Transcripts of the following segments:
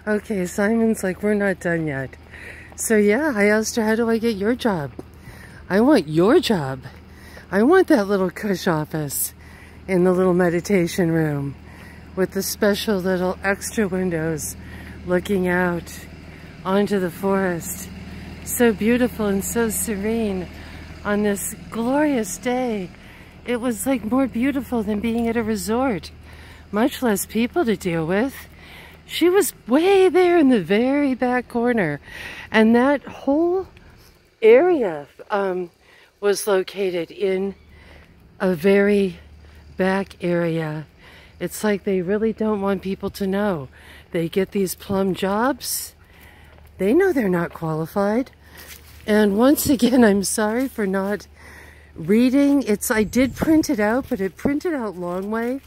Okay, Simon's like, we're not done yet. So yeah, I asked her, how do I get your job? I want your job. I want that little cush office in the little meditation room with the special little extra windows looking out onto the forest. So beautiful and so serene on this glorious day. It was like more beautiful than being at a resort. Much less people to deal with. She was way there in the very back corner. And that whole area was located in a very back area. It's like they really don't want people to know. They get these plum jobs. They know they're not qualified. And once again, I'm sorry for not reading. I did print it out, but it printed out long way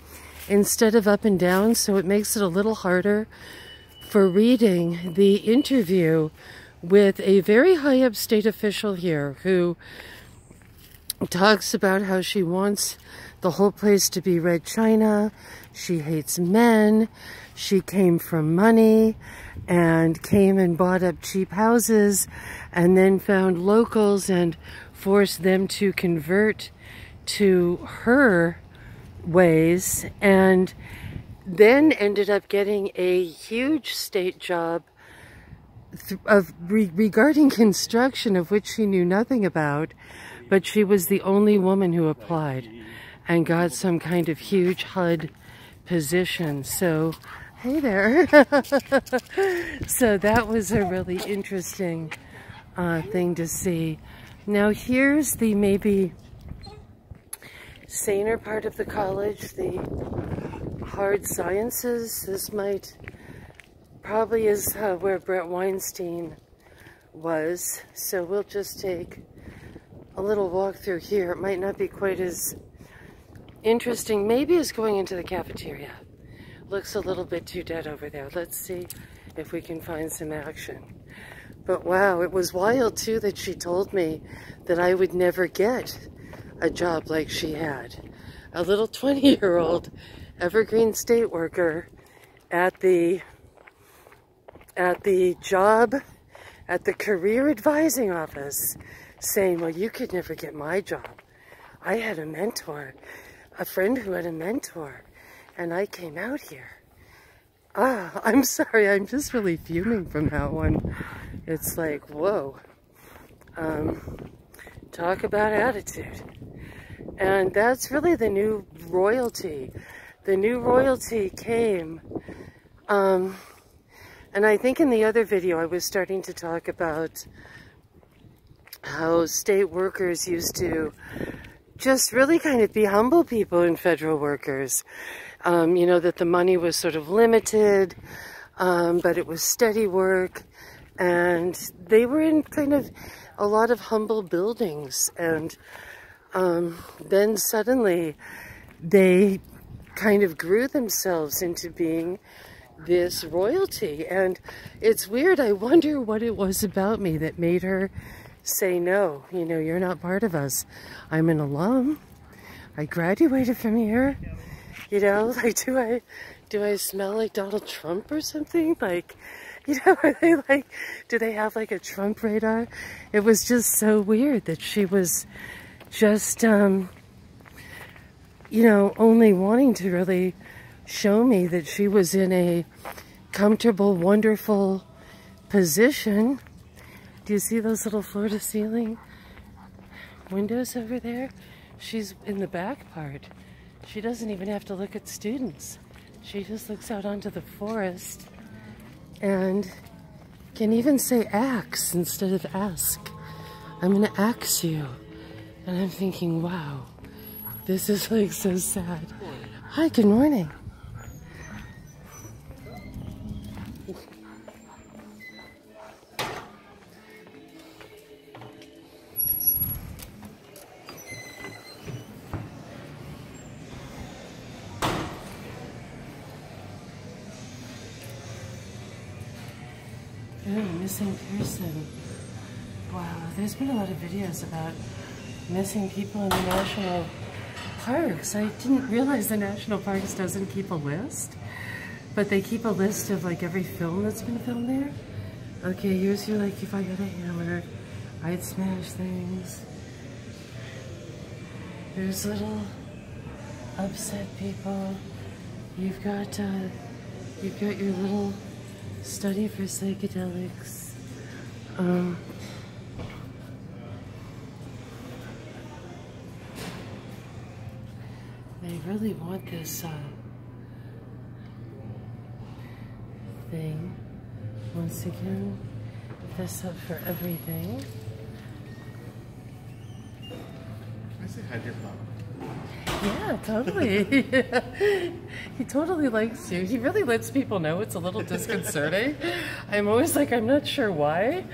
instead of up and down, so it makes it a little harder for reading the interview with a very high up state official here who talks about how she wants the whole place to be red china. She hates men. She came from money and came and bought up cheap houses and then found locals and forced them to convert to her ways, and then ended up getting a huge state job regarding construction, of which she knew nothing about, but she was the only woman who applied and got some kind of huge HUD position. So, hey there. So that was a really interesting thing to see. Now here's the maybe saner part of the college, the hard sciences. This probably is where Brett Weinstein was. So we'll just take a little walk through here. It might not be quite as interesting, maybe as going into the cafeteria. Looks a little bit too dead over there. Let's see if we can find some action. But wow, it was wild too that she told me that I would never get a job like she had. A little 20-year-old Evergreen state worker at the job, at the career advising office, saying, well, you could never get my job. I had a mentor, a friend who had a mentor, and I came out here. I'm sorry, I'm just really fuming from that one. It's like, whoa. Talk about attitude. And that's really the new royalty. The new royalty came, and I think in the other video I was starting to talk about how state workers used to just really kind of be humble people in federal workers. You know, that the money was sort of limited, but it was steady work, and they were in kind of a lot of humble buildings, and then suddenly they kind of grew themselves into being this royalty. And it's weird, I wonder what it was about me that made her say, no, you know, you're not part of us. I'm an alum. I graduated from here. You know, like, do I smell like Donald Trump or something? Like, you know, are they like, do they have like a Trump radar? It was just so weird that she was just, you know, only wanting to really show me that she was in a comfortable, wonderful position. Do you see those little floor-to-ceiling windows over there? She's in the back part. She doesn't even have to look at students. She just looks out onto the forest and can even say axe instead of ask. I'm gonna axe you. And I'm thinking, wow, this is like so sad. Hi, good morning. Oh, missing person. Wow, there's been a lot of videos about missing people in the national parks. I didn't realize the national parks doesn't keep a list. but they keep a list of like every film that's been filmed there. Okay, here's your, like, if I got a hammer, I'd smash things. There's little upset people. You've got your little study for psychedelics. They really want this thing. Once again, this up for everything. Can I say hi to your pup? Yeah, totally. He totally likes you. He really lets people know. It's a little disconcerting. I'm always like, I'm not sure why.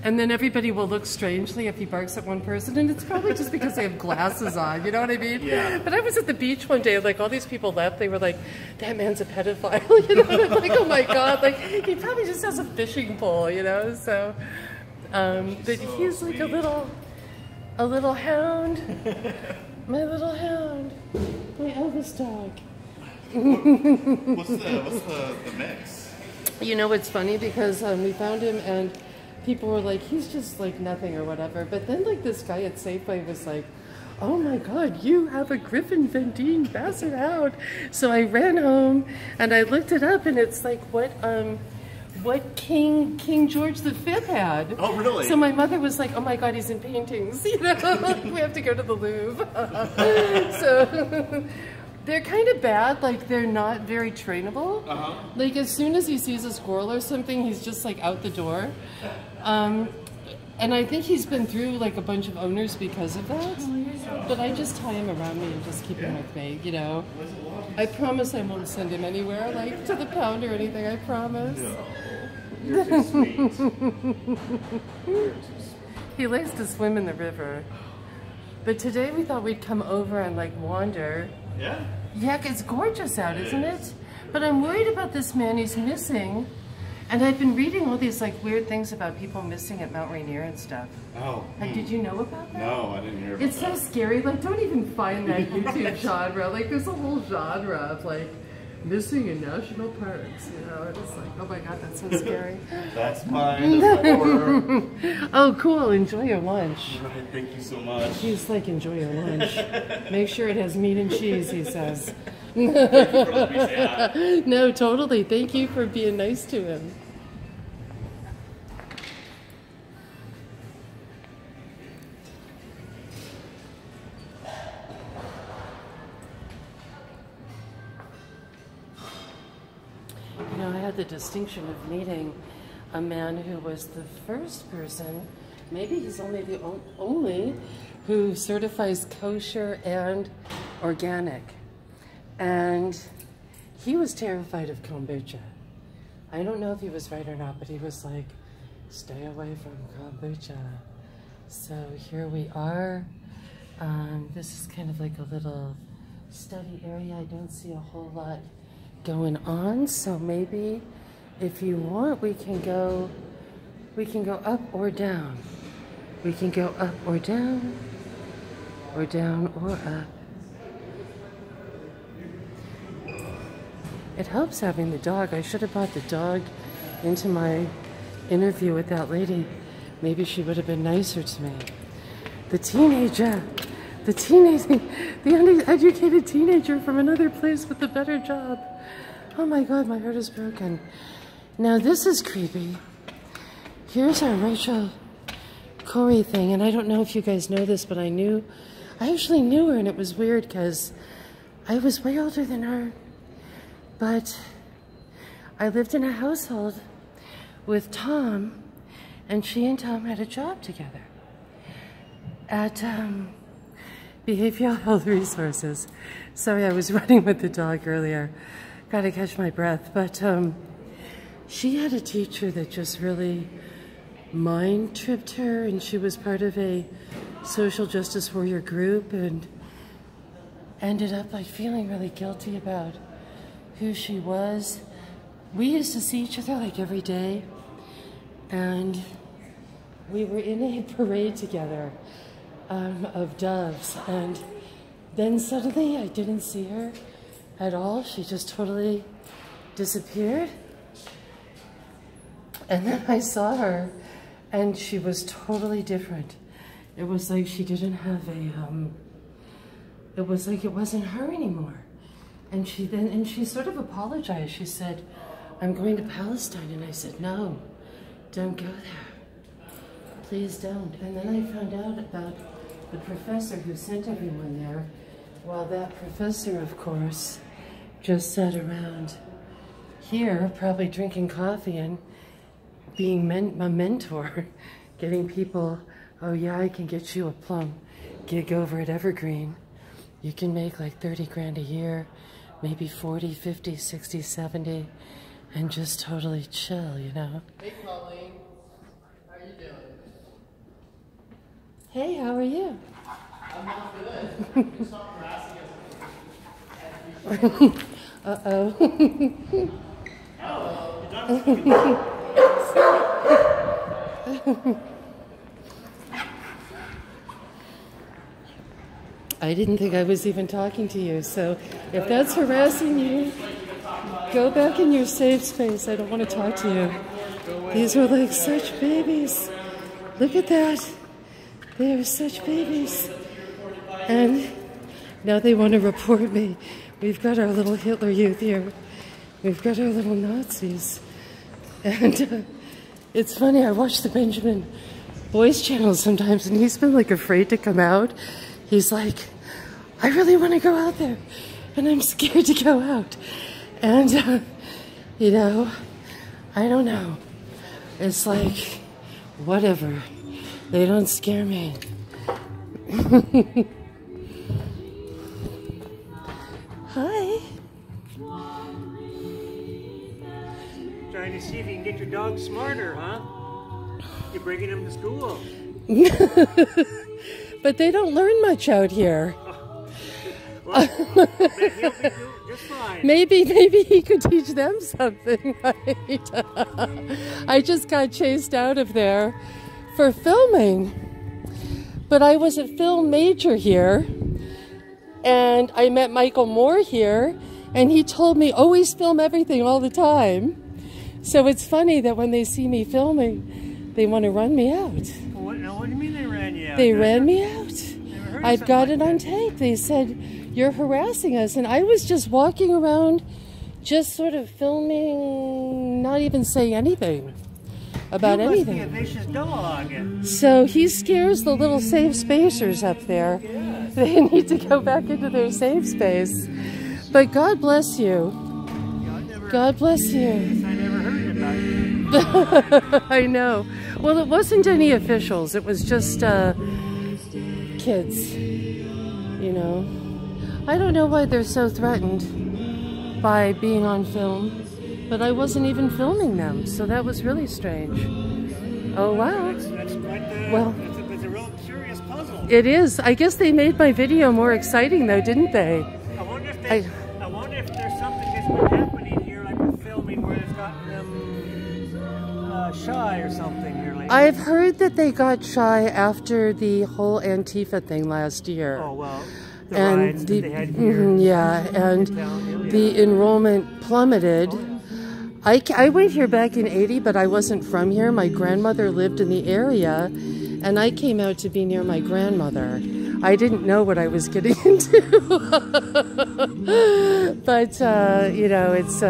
And then everybody will look strangely if he barks at one person, and it's probably just because they have glasses on, you know what I mean? Yeah. But I was at the beach one day, like all these people left, they were like, that man's a pedophile, you know? And I'm like, oh my God, like he probably just has a fishing pole, you know? So, but so he's like a little hound. My little hound. My Elvis dog. What's the mix? You know, it's funny because we found him and people were like, he's just like nothing or whatever. But then like this guy at Safeway was like, oh my God, you have a Griffin Vendine Basset Hound. So I ran home and I looked it up and it's like what King George V had. Oh, really? So my mother was like, oh my God, he's in paintings. You know, we have to go to the Louvre. So they're kind of bad, like they're not very trainable. Like as soon as he sees a squirrel or something, he's just like out the door. And I think he's been through like a bunch of owners because of that. But I just tie him around me and just keep him with me, you know. I promise I won't send him anywhere, like to the pound or anything, I promise. No. You're too sweet. He likes to swim in the river. But today we thought we'd come over and like wander. Yeah? Yeah, it's gorgeous out, isn't it? But I'm worried about this man, he's missing. And I've been reading all these like weird things about people missing at Mount Rainier and stuff. Oh. Like, did you know about that? No, I didn't hear about It's so scary. Like, don't even find that YouTube genre. Like, there's a whole genre of like missing in national parks. You know, it's like, oh my God, that's so scary. That's mine. That's my order. Oh, cool. Enjoy your lunch. Right, thank you so much. He's like, enjoy your lunch. Make sure it has meat and cheese, he says. No, totally. Thank you for being nice to him. You know, I had the distinction of meeting a man who was the first person, maybe he's only the only, who certifies kosher and organic. And he was terrified of kombucha. I don't know if he was right or not, but he was like, stay away from kombucha. So here we are. This is kind of like a little study area. I don't see a whole lot going on, so maybe if you want, we can go up or down. We can go up or down or up. It helps having the dog. I should have brought the dog into my interview with that lady. Maybe she would have been nicer to me. The uneducated teenager from another place with a better job. Oh my God, my heart is broken. Now this is creepy. Here's our Rachel Corrie thing, and I don't know if you guys know this, but I actually knew her, and it was weird because I was way older than her. But I lived in a household with Tom, and she and Tom had a job together at Behavioral Health Resources. Sorry, I was running with the dog earlier. Gotta catch my breath. But she had a teacher that just really mind-tripped her, and she was part of a social justice warrior group and ended up like feeling really guilty about who she was. We used to see each other like every day, and we were in a parade together of doves, and then suddenly I didn't see her at all. She just totally disappeared. And then I saw her, and she was totally different. It was like she didn't have a, it was like it wasn't her anymore. And she sort of apologized. She said, "I'm going to Palestine." And I said, "No, don't go there. Please don't." And then I found out about the professor who sent everyone there. Well, that professor, of course, just sat around here, probably drinking coffee and being a mentor, getting people, "Oh yeah, I can get you a plum gig over at Evergreen. You can make like 30 grand a year, maybe 40, 50, 60, 70, and just totally chill, you know?" Hey Colleen, how are you doing? Hey, how are you? I'm not good. You stop harassing us. Uh-oh. I didn't think I was even talking to you, so if that's harassing you, go back in your safe space. I don't want to talk to you. These are like such babies. Look at that. They are such babies. And now they want to report me. We've got our little Hitler Youth here. We've got our little Nazis. And it's funny, I watch the Benjamin Boyce channel sometimes, and he's been like afraid to come out. He's like, "I really want to go out there, and I'm scared to go out." And, you know, I don't know. It's like, whatever. They don't scare me. Hi. Trying to see if you can get your dog smarter, huh? You're bringing him to school. But they don't learn much out here. Well, he'll be just fine. Maybe he could teach them something, right? I just got chased out of there for filming. But I was a film major here, and I met Michael Moore here, and he told me, always film everything all the time. So it's funny that when they see me filming, they want to run me out. What do you mean they ran you out? They ran me out. I've got it on tape. They said, "You're harassing us." And I was just walking around, just sort of filming, not even saying anything about anything. You must be a vicious dog. So he scares the little safe spacers up there. Yes. They need to go back into their safe space. But God bless you. God bless you. I never heard about you. I know. Well, it wasn't any officials. It was just kids, you know. I don't know why they're so threatened by being on film, but I wasn't even filming them, so that was really strange. Oh, wow. That's quite the, Well, it's a real curious puzzle. it is. I guess they made my video more exciting, though, didn't they? I wonder if there's something that's been happening here, like with filming, where it's gotten them shy or something here lately. I've heard that they got shy after the whole Antifa thing last year. Oh, well. The riots that they had here. Yeah, and the enrollment plummeted. I went here back in '80, but I wasn't from here. My grandmother lived in the area, and I came out to be near my grandmother. I didn't know what I was getting into. But, you know, it's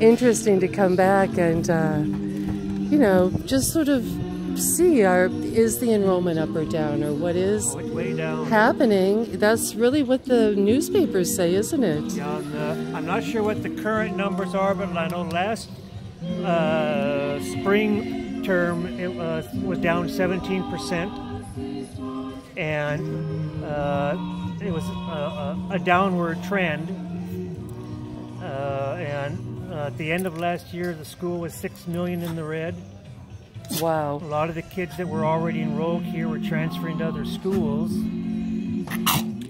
interesting to come back and, you know, just sort of see, is the enrollment up or down, or what is Way down. happening? That's really what the newspapers say, isn't it? Yeah, I'm not sure what the current numbers are, but I know last spring term it was down 17%, and it was a downward trend. And at the end of last year, the school was 6 million in the red. Wow. A lot of the kids that were already enrolled here were transferring to other schools.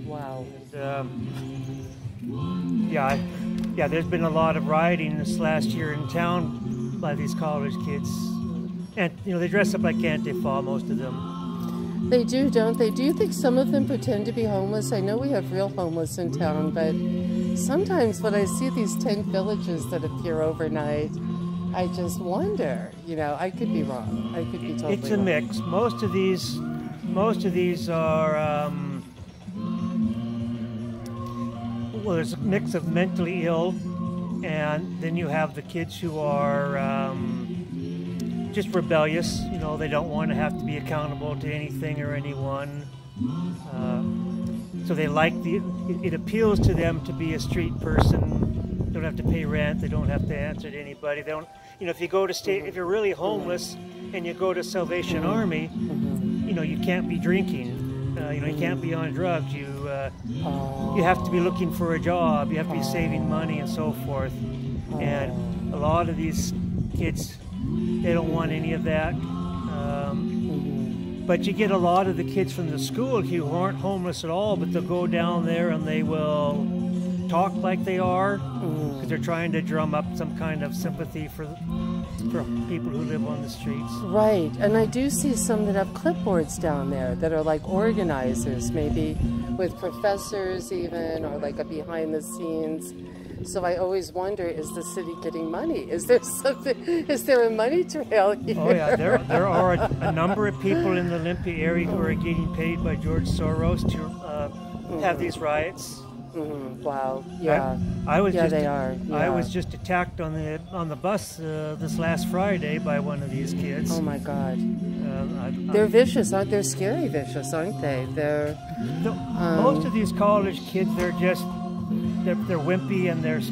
Wow. And, yeah, there's been a lot of rioting this last year in town by these college kids. And, you know, they dress up like Antifa, most of them. They do, don't they? Do you think some of them pretend to be homeless? I know we have real homeless in town, but sometimes when I see these tent villages that appear overnight, I just wonder, you know, I could be wrong. I could be totally It's a wrong. mix. Most of these are, well, there's a mix of mentally ill, and then you have the kids who are just rebellious. You know, they don't want to have to be accountable to anything or anyone. So they like it appeals to them to be a street person. They don't have to pay rent. They don't have to answer to anybody. They don't, you know, if you go to if you're really homeless and you go to Salvation Army, you know, you can't be drinking. You know, you can't be on drugs. You have to be looking for a job. You have to be saving money and so forth. And a lot of these kids, they don't want any of that. But you get a lot of the kids from the school who aren't homeless at all, but they'll go down there and they will talk like they are, because they're trying to drum up some kind of sympathy for people who live on the streets. Right, and I do see some that have clipboards down there that are like organizers, maybe with professors even, or like a behind the scenes. So I always wonder, is the city getting money? Is there something, is there a money trail here? Oh yeah, there are a number of people in the Olympia area who are getting paid by George Soros to have these riots. Wow, yeah. I was yeah, just, they are. Yeah. I was just attacked on the bus this last Friday by one of these kids. Oh my God. They're vicious, aren't they? Scary vicious, aren't they? They're most of these college kids, they're just they're wimpy and they're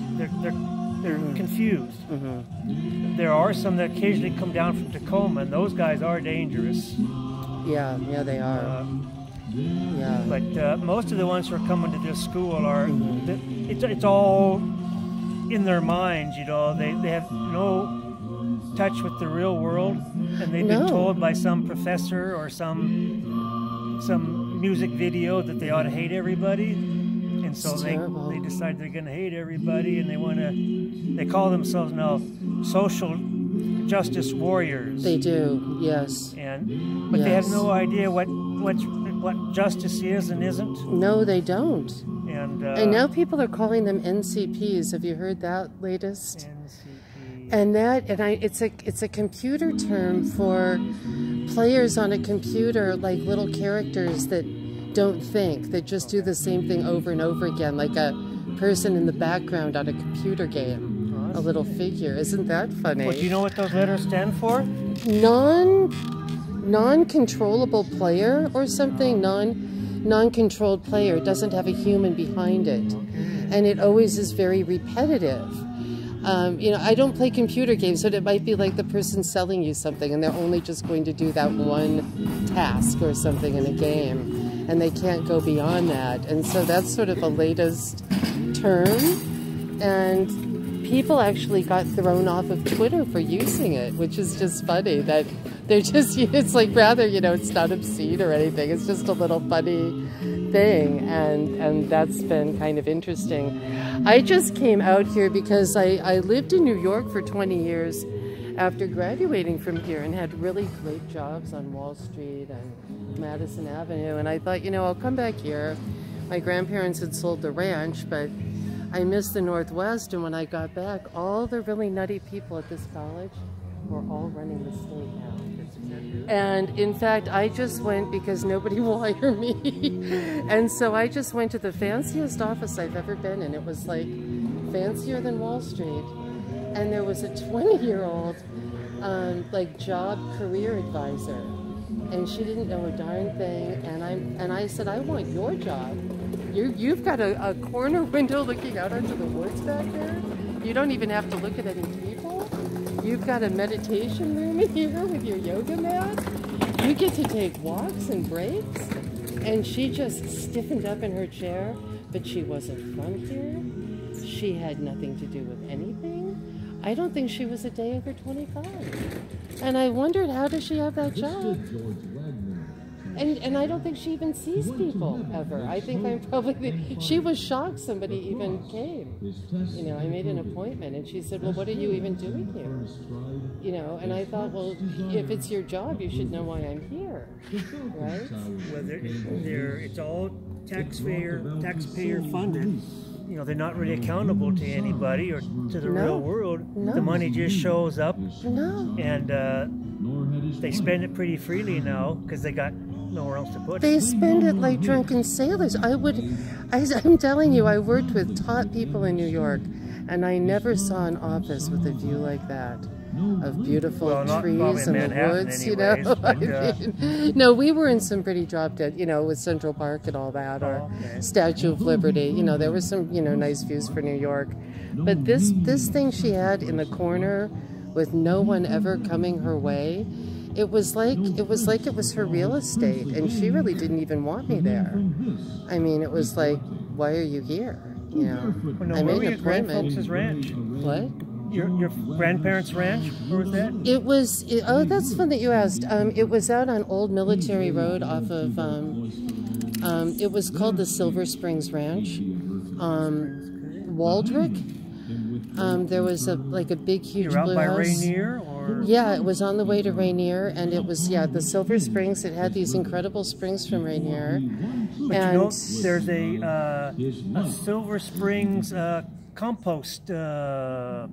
confused. There are some that occasionally come down from Tacoma, and those guys are dangerous. Yeah, yeah, they are. Yeah. But most of the ones who are coming to this school are, it's all in their minds, you know. They have no touch with the real world, and they've been told by some professor or some music video that they ought to hate everybody, and so they decide they're going to hate everybody, and they call themselves now social justice warriors. They do, yes. But they have no idea what justice is and isn't. No, they don't. And now people are calling them NCPs. Have you heard that latest? NCP. And it's a computer term for players on a computer, like little characters that don't think, that just do the same thing over and over again, like a person in the background on a computer game, a little figure. Isn't that funny? Well, do you know what those letters stand for? Non-controllable player or something. Non-controlled player doesn't have a human behind it, and it always is very repetitive. You know, I don't play computer games, so it might be like the person selling you something, and they're only just going to do that one task or something in a game, and they can't go beyond that. And so that's sort of a latest term, and people actually got thrown off of Twitter for using it, which is just funny that they're just, it's like, rather, you know, it's not obscene or anything, it's just a little funny thing, and that's been kind of interesting. I just came out here because I lived in New York for 20 years after graduating from here, and had really great jobs on Wall Street and Madison Avenue, and I thought, you know, I'll come back here. My grandparents had sold the ranch, but I missed the Northwest, and when I got back, all the really nutty people at this college were all running the state now. And in fact, I just went because nobody will hire me. And so I just went to the fanciest office I've ever been in. It was like fancier than Wall Street. And there was a 20-year-old like job career advisor. And she didn't know a darn thing. And I said, I want your job. You've got a corner window looking out onto the woods back there. You don't even have to look at any people. You've got a meditation room here with your yoga mat. You get to take walks and breaks. And she just stiffened up in her chair, but she wasn't from here. She had nothing to do with anything. I don't think she was a day over 25. And I wondered, how does she have that job? And I don't think she even sees people ever. I think I'm probably, she was shocked somebody even came. You know, I made an appointment and she said, well, what are you even doing here? You know, and I thought, well, if it's your job, you should know why I'm here, right? Well, it's all taxpayer funded. You know, they're not really accountable to anybody or to the real world. No. The money just shows up, No. and they spend it pretty freely now because they got nowhere else to put it. They spend it like drunken sailors. I'm telling you, I worked with top people in New York, and I never saw an office with a view like that. Of beautiful trees and the woods, you know. But, no, we were in some pretty drop dead, you know, with Central Park and all that, or Statue of Liberty. You know, there were some, you know, nice views for New York. But this thing she had in the corner, with no one ever coming her way, it was like it was her real estate, and she really didn't even want me there. I mean, it was like, why are you here? You know, I made an appointment. Folks' ranch. What? Your grandparents' ranch? Where was that? It was, oh, that's fun that you asked. It was out on Old Military Road off of, it was called the Silver Springs Ranch. Waldrick. There was a big, huge You're out blue by house. Rainier? Or? Yeah, it was on the way to Rainier, and it was, the Silver Springs. It had these incredible springs from Rainier. But and you know, there's a Silver Springs compost, not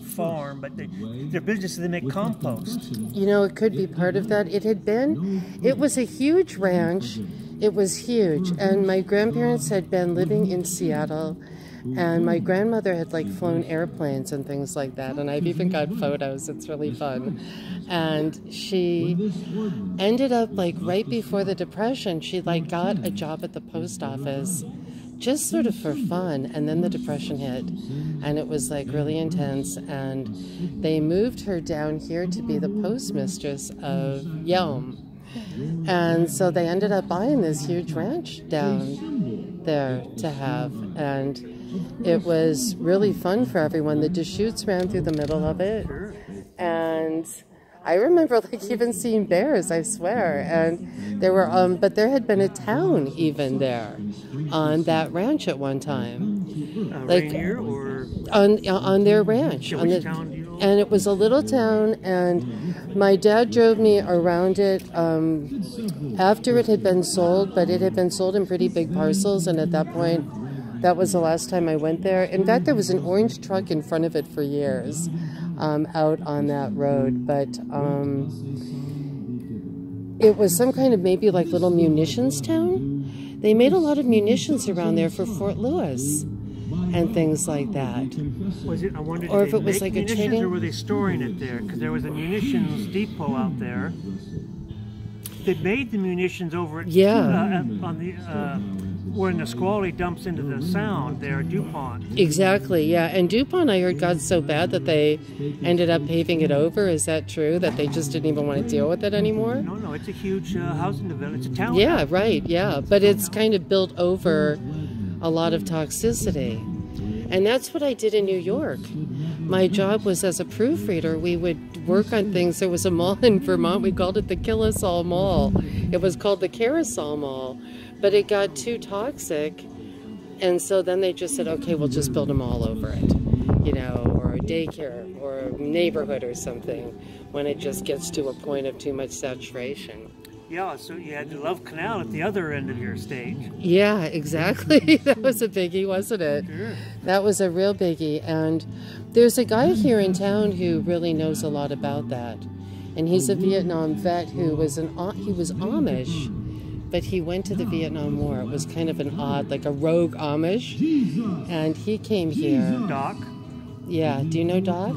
farm, but their business is they make compost. You know, it could be part of that. It was a huge ranch. It was huge. And my grandparents had been living in Seattle, and my grandmother had like flown airplanes and things like that. And I've even got photos. It's really fun. And she ended up like right before the Depression, she like got a job at the post office, just sort of for fun, and then the Depression hit, and it was like really intense, and they moved her down here to be the postmistress of Yelm, and so they ended up buying this huge ranch down there to have, and it was really fun for everyone. The Deschutes ran through the middle of it, and I remember like even seeing bears, I swear, and there were but there had been a town even there on that ranch at one time, like Rainier or on their ranch. Yeah, which town do you know? And it was a little town, and my dad drove me around it after it had been sold, but it had been sold in pretty big parcels, and at that point, that was the last time I went there. In fact, there was an orange truck in front of it for years. Out on that road, but it was some kind of maybe like little munitions town. They made a lot of munitions around there for Fort Lewis and things like that. Was it? I wondered. Or Did if they it was make like a munitions, trading- or were they storing it there? Because there was a munitions depot out there. They made the munitions over at on the where the Squally dumps into the Sound there, DuPont. Exactly, yeah. And DuPont, I heard, got so bad that they ended up paving it over. Is that true? That they just didn't even want to deal with it anymore? No, it's a huge housing development. It's a town. Yeah, right, yeah. But it's kind of built over a lot of toxicity. And that's what I did in New York. My job was as a proofreader. We would work on things. There was a mall in Vermont. We called it the Kill Us All Mall. It was called the Carousel Mall. But it got too toxic. And so then they just said, okay, we'll just build a mall over it. You know, or a daycare or a neighborhood or something when it just gets to a point of too much saturation. Yeah, so you had the Love Canal at the other end of your state. Yeah, exactly. That was a biggie, wasn't it? Sure. That was a real biggie. And there's a guy here in town who really knows a lot about that. And he's a Vietnam vet who was he was Amish, but he went to the Vietnam War. It was kind of an odd, like a rogue Amish. And he came here. Doc? Yeah, do you know Doc?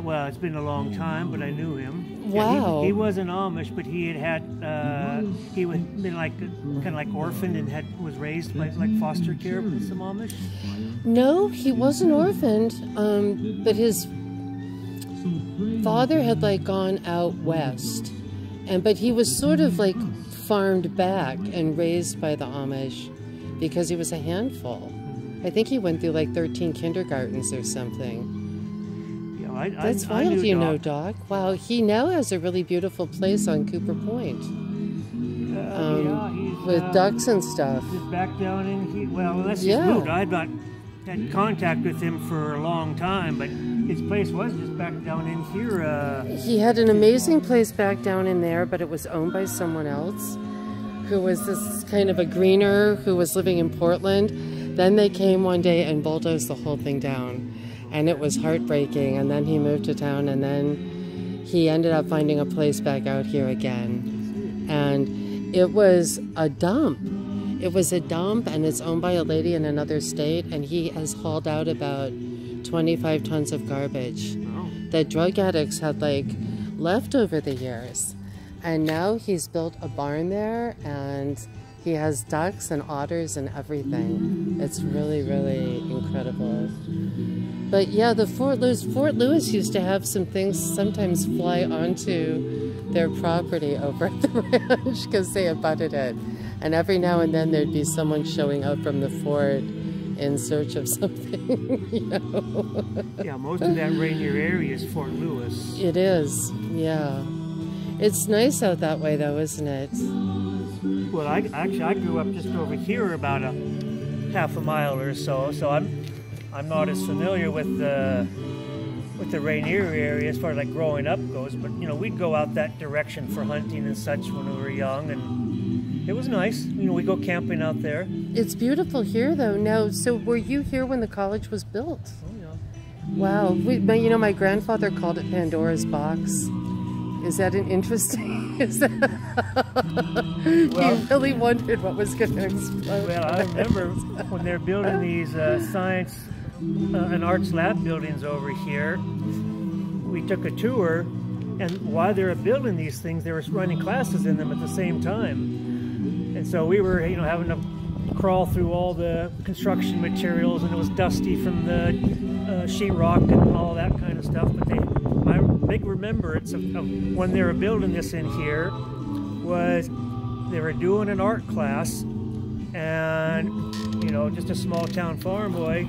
Well, it's been a long time, but I knew him. Wow. Yeah, he wasn't Amish, but he had he was been like kind of like orphaned and was raised by like foster care with some Amish. No, he wasn't orphaned, but his father had like gone out west, but he was sort of like farmed back and raised by the Amish because he was a handful. I think he went through like 13 kindergartens or something. That's wild. You know Doc. Wow, he now has a really beautiful place on Cooper Point with ducks and stuff. He's back down in well, unless he's moved. I've not had contact with him for a long time, but his place was just back down in here. He had an amazing place back down in there, but it was owned by someone else. who was this kind of a greener who was living in Portland. Then they came one day and bulldozed the whole thing down. And it was heartbreaking. And then he moved to town, and then he ended up finding a place back out here again. And it was a dump. It was a dump, and it's owned by a lady in another state, and he has hauled out about 25 tons of garbage that drug addicts had like left over the years. And now he's built a barn there, and he has ducks and otters and everything. It's really, really incredible. But yeah, the Fort Lewis used to have some things sometimes fly onto their property over at the ranch because they abutted it. And every now and then there'd be someone showing up from the fort in search of something, you know. Yeah, most of that Rainier area is Fort Lewis. It is, yeah. It's nice out that way though, isn't it? Well, I grew up just over here about a half a mile or so, so I'm not as familiar with the Rainier area as far as like growing up goes, but you know, we'd go out that direction for hunting and such when we were young, and it was nice. You know, we go camping out there. It's beautiful here though. Now, so were you here when the college was built? Oh yeah. Wow. You know, my grandfather called it Pandora's box. Is that an interesting? Is that? Well, he really wondered what was going to explode. Well, I remember when they're building these science and arts lab buildings over here. We took a tour, and while they were building these things, they were running classes in them at the same time. And so we were, you know, having to crawl through all the construction materials, and it was dusty from the sheetrock and all that kind of stuff. But my big remembrance of when they were building this in here was they were doing an art class, and you know, just a small town farm boy,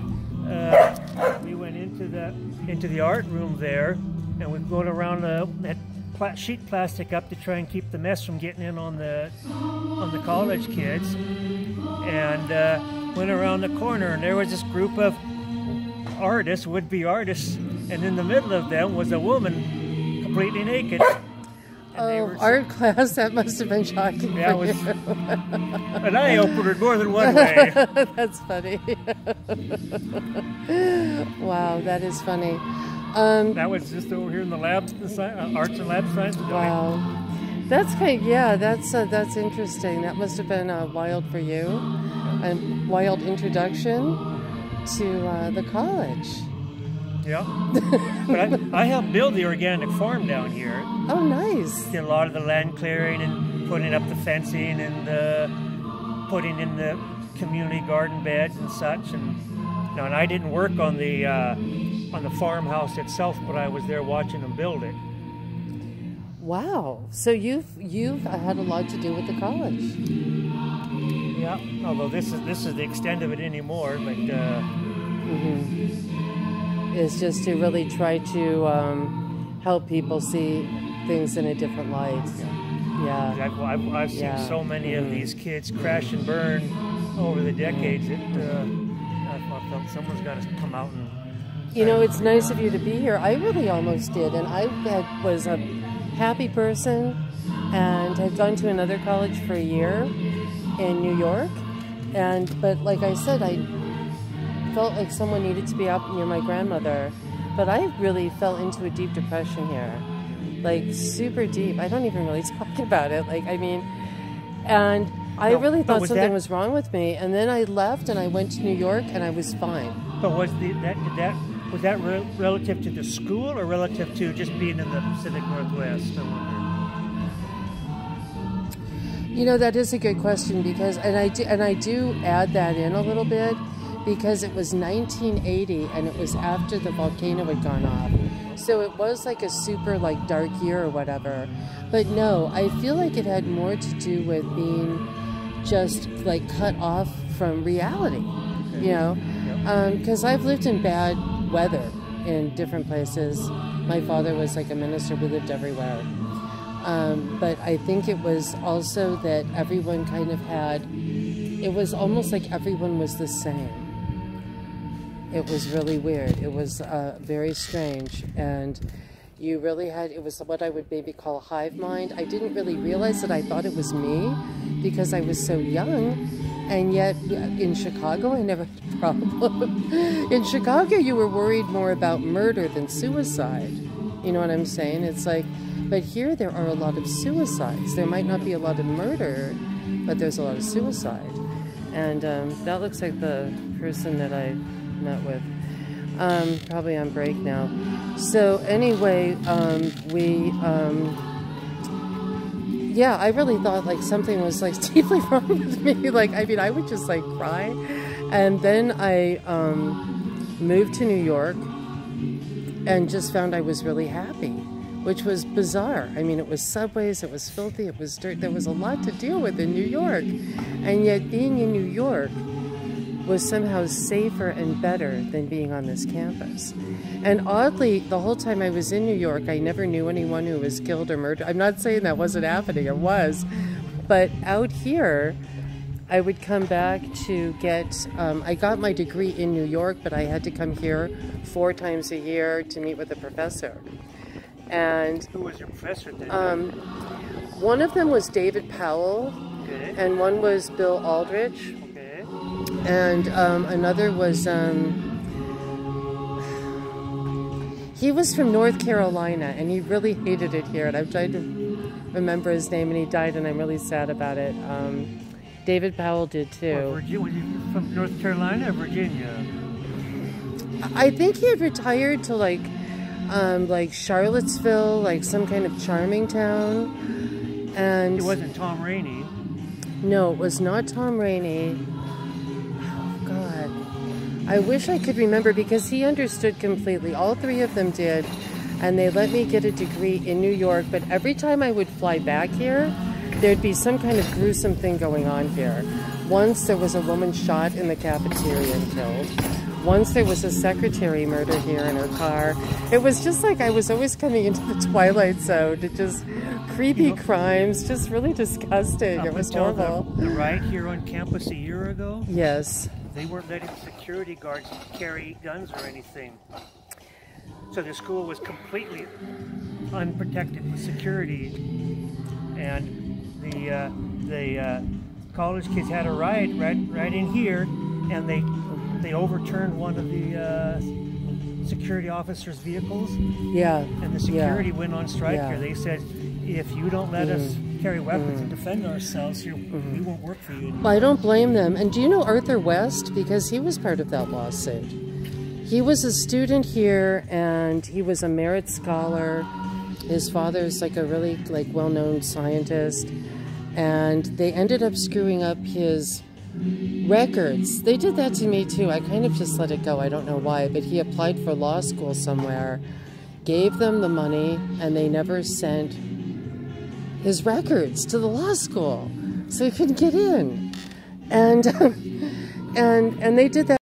we went into the art room there, and we're going around that sheet plastic up to try and keep the mess from getting in on the college kids, and went around the corner, and there was this group of artists, would-be artists, and in the middle of them was a woman completely naked. Oh, art class, that must have been shocking. Yeah, for it was you. an eye-opener more than one way. That's funny. Wow, that is funny. That was just over here in the lab, arts and lab science building. Wow, that's kind. Yeah, that's interesting. That must have been wild for you, a wild introduction to the college. Yeah, but I helped build the organic farm down here. Oh, nice. Did a lot of the land clearing and putting up the fencing and putting in the community garden beds and such. And you know, and I didn't work on the farmhouse itself, but I was there watching them build it. Wow. So you've had a lot to do with the college. Yeah. Although this is the extent of it anymore, but. Is just to really try to help people see things in a different light. Yeah. I've seen so many of these kids crash and burn over the decades. I felt someone's got to come out and. You know, it's nice of you to be here. I really almost did, and I was a happy person and had gone to another college for a year in New York, but like I said, I felt like someone needed to be up near my grandmother, but I really fell into a deep depression here, like super deep. I don't even really talk about it. Like, I mean, and I really thought something was wrong with me, and then I left and I went to New York and I was fine. But was that relative to the school or relative to just being in the Pacific Northwest? I wonder. You know, that is a good question, because I do add that in a little bit. Because it was 1980 and it was after the volcano had gone off. So it was like a super like dark year or whatever. But no, I feel like it had more to do with being just like cut off from reality, you know? Because I've lived in bad weather in different places. My father was like a minister, we lived everywhere. But I think it was also that everyone kind of it was almost like everyone was the same. It was really weird. It was very strange, and you really it was what I would maybe call a hive mind. I didn't really realize that I thought it was me, because I was so young. And yet in Chicago, I never had a problem. In Chicago, you were worried more about murder than suicide. You know what I'm saying? It's like, but here there are a lot of suicides. There might not be a lot of murder, but there's a lot of suicide. And that looks like the person that I met with. Probably on break now. So anyway, yeah, I really thought like something was like deeply wrong with me. Like, I mean, I would just like cry. And then I moved to New York and just found I was really happy, which was bizarre. I mean, it was subways, it was filthy, it was dirt. There was a lot to deal with in New York. And yet being in New York was somehow safer and better than being on this campus. And oddly, the whole time I was in New York, I never knew anyone who was killed or murdered. I'm not saying that wasn't happening, it was. But out here, I would come back to get, I got my degree in New York, but I had to come here 4 times a year to meet with a professor. And who was your professor then? One of them was David Powell, Okay. and one was Bill Aldrich. Okay. And another was, he was from North Carolina, and he really hated it here. And I've tried to remember his name, and he died, and I'm really sad about it. David Powell did too. Was you from North Carolina or Virginia? I think he had retired to like Charlottesville, like some kind of charming town. And It wasn't Tom Rainey. no, it was not Tom Rainey. Oh, God. I wish I could remember because he understood completely. All 3 of them did. And they let me get a degree in New York. But every time I would fly back here, there'd be some kind of gruesome thing going on here. Once there was a woman shot in the cafeteria and killed. Once there was a secretary murdered here in her car. It was just like I was always coming into the Twilight Zone to just creepy crimes, just really disgusting. It was horrible. The riot here on campus a year ago, Yes. they weren't letting security guards carry guns or anything. So the school was completely unprotected with security, and the college kids had a riot right in here, and they overturned one of the security officers' vehicles. Yeah. And the security went on strike Yeah. here. They said, if you don't let us carry weapons and defend ourselves here, we won't work for you anymore. Well, I don't blame them. And do you know Arthur West? Because he was part of that lawsuit. He was a student here, and he was a merit scholar. His father's like a really well-known scientist. And they ended up screwing up his records. They did that to me too. I kind of just let it go. I don't know why, but he applied for law school somewhere, gave them the money, and they never sent his records to the law school, so he couldn't get in. And and they did that.